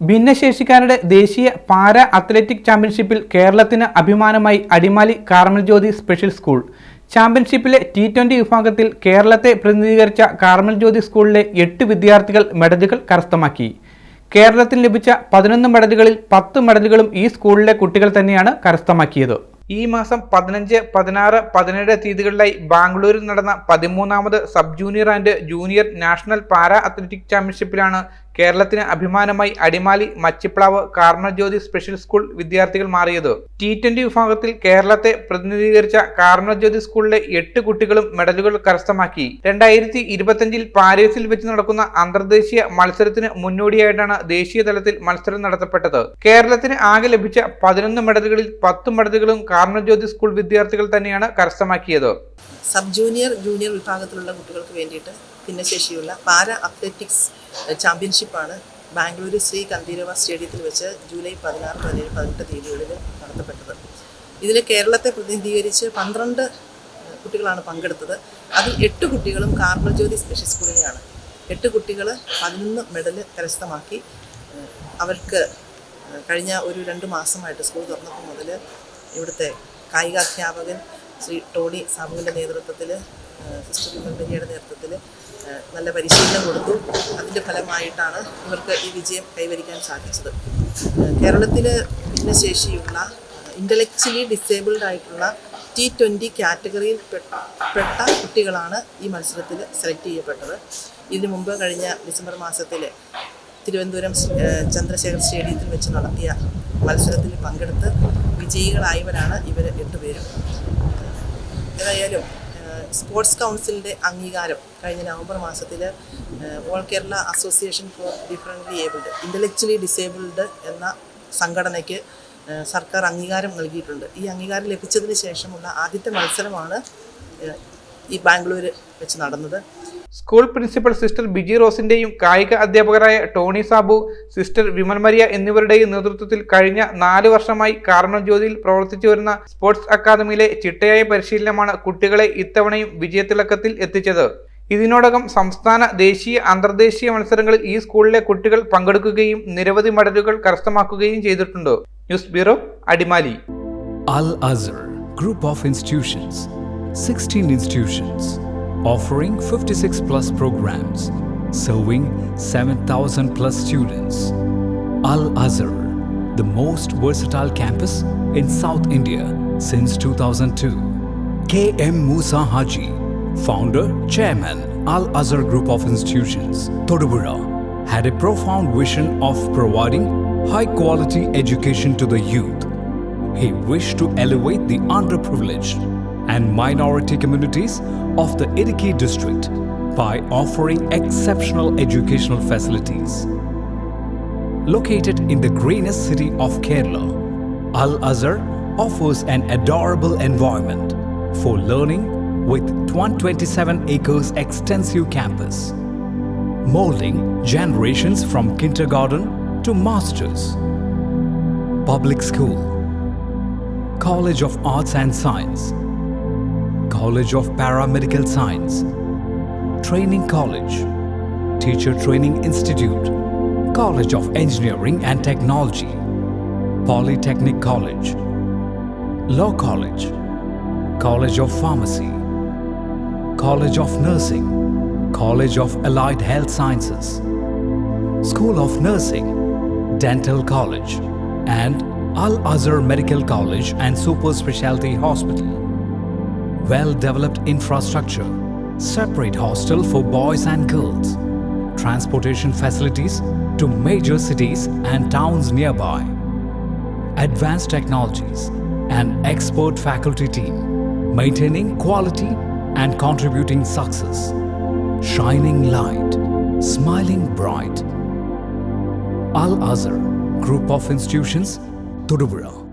ഭിന്നശേഷിക്കാരുടെ ദേശീയ para athletic ചാമ്പ്യൻഷിപ്പിൽ കേരളത്തിന് അഭിമാനമായി Adimali Carmel Jyothi special school. ചാമ്പ്യൻഷിപ്പിലെ T20 വിഭാഗത്തിൽ കേരളത്തെ പ്രതിനിധീകരിച്ച കാർമൽ ജ്യോതി സ്കൂളിലെ 8 വിദ്യാർത്ഥികൾ മെഡലുകൾ കരസ്ഥമാക്കി. കേരളത്തിന് ലഭിച്ച 11 മെഡലുകളിൽ 10 മെഡലുകളും ഈ സ്കൂളിലെ കുട്ടികൾ തന്നെയാണ് കരസ്ഥമാക്കിയത്. ഈ മാസം 15, 16, 17 തീയതികളിലായി ബാംഗ്ലൂരിൽ നടന്ന 13ാമത് sub junior and junior national para athletic ചാമ്പ്യൻഷിപ്പിലാണ് കേരളത്തിന് അഭിമാനമായി Adimali Machiplavu Carmel Jyothi special school വിദ്യാർത്ഥികൾ മാറിയത്. T20 വിഭാഗത്തിൽ കേരളത്തെ പ്രതിനിധീകരിച്ച കാർമൽ ജ്യോതി സ്കൂളിലെ 8 കുട്ടികളും മെഡലുകൾ കരസ്ഥമാക്കി. 2025 പാരീസിൽ വെച്ച് നടക്കുന്ന അന്തർദേശീയ മത്സരത്തിന് മുന്നോടിയായിട്ടാണ് ദേശീയ തലത്തിൽ മത്സരം നടത്തപ്പെട്ടത്. കേരളത്തിന് ആകെ ലഭിച്ച 11 മെഡലുകളിൽ 10 മെഡലുകളും കാർമൽ ജ്യോതി സ്കൂൾ വിദ്യാർത്ഥികൾ തന്നെയാണ് കരസ്ഥമാക്കിയത്. സബ് ജൂനിയർ ജൂനിയർ വിഭാഗത്തിലുള്ള കുട്ടികൾക്ക് വേണ്ടിയിട്ട് ഭിന്നശേഷിയുള്ള പാരാ അത്ലറ്റിക്സ് ചാമ്പ്യൻഷിപ്പാണ് ബാംഗ്ലൂർ ശ്രീ കന്ദീരവ സ്റ്റേഡിയത്തിൽ വെച്ച് ജൂലൈ 16, 17, 18 തീയതികളിൽ നടത്തപ്പെട്ടത്. ഇതിൽ കേരളത്തെ പ്രതിനിധീകരിച്ച് 12 കുട്ടികളാണ് പങ്കെടുത്തത്. അതിൽ 8 കുട്ടികളും കാർമൽ ജ്യോതി സ്പെഷ്യൽ സ്കൂളിലെയാണ്. 8 കുട്ടികൾ 11 മെഡൽ കരസ്ഥമാക്കി. അവർക്ക് കഴിഞ്ഞ ഒരു 2 മാസമായിട്ട് സ്കൂൾ തുറന്നപ്പോൾ മുതൽ ഇവിടുത്തെ കായികാധ്യാപകൻ ശ്രീ ടോണി സാബുവിൻ്റെ നേതൃത്വത്തിൽ, സിസ്റ്റർ വിമൽബരിയുടെ നേതൃത്വത്തിൽ നല്ല പരിശീലനം കൊടുത്തു. അതിൻ്റെ ഫലമായിട്ടാണ് ഇവർക്ക് ഈ വിജയം കൈവരിക്കാൻ സാധിച്ചത്. കേരളത്തിൽ ഭിന്നശേഷിയുള്ള ഇൻ്റലക്ച്വലി ഡിസേബിൾഡ് ആയിട്ടുള്ള T20 കാറ്റഗറിയിൽ പെട്ട കുട്ടികളാണ് ഈ മത്സരത്തിൽ സെലക്ട് ചെയ്യപ്പെട്ടത്. ഇതിനു മുമ്പ് കഴിഞ്ഞ ഡിസംബർ മാസത്തിൽ തിരുവനന്തപുരം ചന്ദ്രശേഖർ സ്റ്റേഡിയത്തിൽ വെച്ച് നടത്തിയ മത്സരത്തിൽ പങ്കെടുത്ത് വിജയികളായവരാണ് ഇവർ 8 പേരും. ഏതായാലും സ്പോർട്സ് കൗൺസിലിൻ്റെ അംഗീകാരം കഴിഞ്ഞ നവംബർ മാസത്തിൽ all Kerala association for differently abled intellectually disabled എന്ന സംഘടനയ്ക്ക് സർക്കാർ അംഗീകാരം നൽകിയിട്ടുണ്ട്. ഈ അംഗീകാരം ലഭിച്ചതിന് ശേഷമുള്ള ആദ്യത്തെ മത്സരമാണ് ഈ ബാംഗ്ലൂർ വെച്ച് നടന്നത്. സ്കൂൾ പ്രിൻസിപ്പൽ സിസ്റ്റർ ബിജി റോസിന്റെയും കായിക അധ്യാപകരായ Tony Sabu, sister Vimal Maria എന്നിവരുടെയും നേതൃത്വത്തിൽ കഴിഞ്ഞ 4 വർഷമായി കാർമൽ ജ്യോതിയിൽ പ്രവർത്തിച്ചു വരുന്ന സ്പോർട്സ് അക്കാദമിയിലെ ചിട്ടയായ പരിശീലനമാണ് കുട്ടികളെ ഇത്തവണയും വിജയത്തിളക്കത്തിൽ എത്തിച്ചത്. ഇതിനോടകം സംസ്ഥാന, ദേശീയ, അന്തർദേശീയ മത്സരങ്ങളിൽ ഈ സ്കൂളിലെ കുട്ടികൾ പങ്കെടുക്കുകയും നിരവധി മെഡലുകൾ കരസ്ഥമാക്കുകയും ചെയ്തിട്ടുണ്ട്. News bureau, Adimali. Al Azhar Group of Institutions, 16 institutions offering 56 plus programs, serving 7,000 plus students. Al Azhar, the most versatile campus in South India since 2002. K.M. Musa Haji, founder, chairman, Al Azhar Group of Institutions, Thodupuzha, had a profound vision of providing high quality education to the youth. He wished to elevate the underprivileged and minority communities of the Idukki district by offering exceptional educational facilities. Located in the greenest city of Kerala, Al Azhar offers an adorable environment for learning with 127 acres extensive campus, molding generations from kindergarten to masters. Public school, College of Arts and Science, College of Paramedical Science, Training College, Teacher Training Institute, College of Engineering and Technology, Polytechnic College, Law College, College of Pharmacy, College of Nursing, College of Allied Health Sciences, School of Nursing, Dental College, and Al Azhar Medical College and Super Specialty Hospital. Well-developed infrastructure, separate hostel for boys and girls, transportation facilities to major cities and towns nearby, advanced technologies, and expert faculty team, maintaining quality and contributing success. Shining light, smiling bright. Al Azhar Group of Institutions, Thodupuzha.